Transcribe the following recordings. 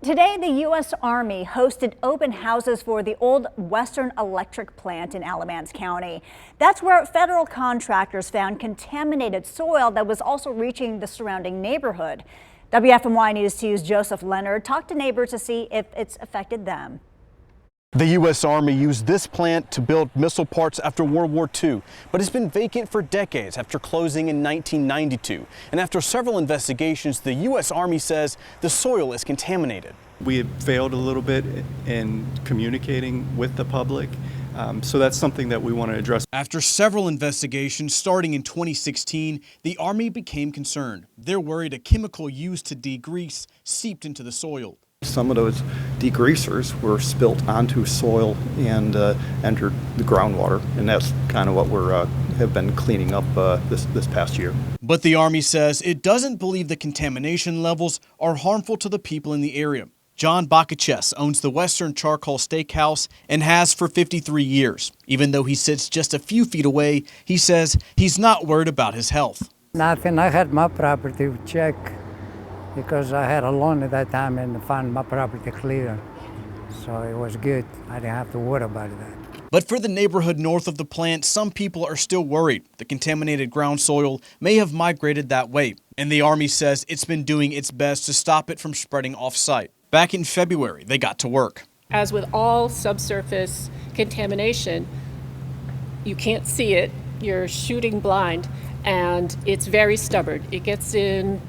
Today, the U.S. Army hosted open houses for the old Western Electric plant in Alamance County. That's where federal contractors found contaminated soil that was also reaching the surrounding neighborhood. WFMY News 2's Joseph Leonard talked to neighbors to see if it's affected them. The U.S. Army used this plant to build missile parts after World War II, but it's been vacant for decades after closing in 1992. And after several investigations, the U.S. Army says the soil is contaminated. We had failed a little bit in communicating with the public, so that's something that we want to address. After several investigations starting in 2016, the Army became concerned. They're worried a chemical used to degrease seeped into the soil. Some of those degreasers were spilt onto soil and entered the groundwater, and that's kind of what we have been cleaning up this past year. But the Army says it doesn't believe the contamination levels are harmful to the people in the area. John Bakaches owns the Western Charcoal Steakhouse and has for 53 years. Even though he sits just a few feet away, he says he's not worried about his health. Nothing. I had my property checked because I had a loan at that time and found my property clear. So it was good. I didn't have to worry about that. But for the neighborhood north of the plant, some people are still worried the contaminated ground soil may have migrated that way. And the Army says it's been doing its best to stop it from spreading off-site. Back in February, they got to work. As with all subsurface contamination, you can't see it, you're shooting blind, and it's very stubborn. It gets in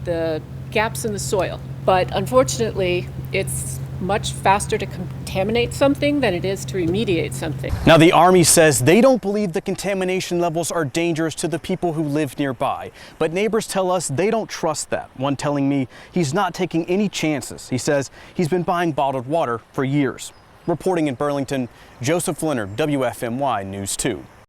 the gaps in the soil. But unfortunately, it's much faster to contaminate something than it is to remediate something. Now, the Army says they don't believe the contamination levels are dangerous to the people who live nearby. But neighbors tell us they don't trust that. One telling me he's not taking any chances. He says he's been buying bottled water for years. Reporting in Burlington, Joseph Leonard, WFMY News 2.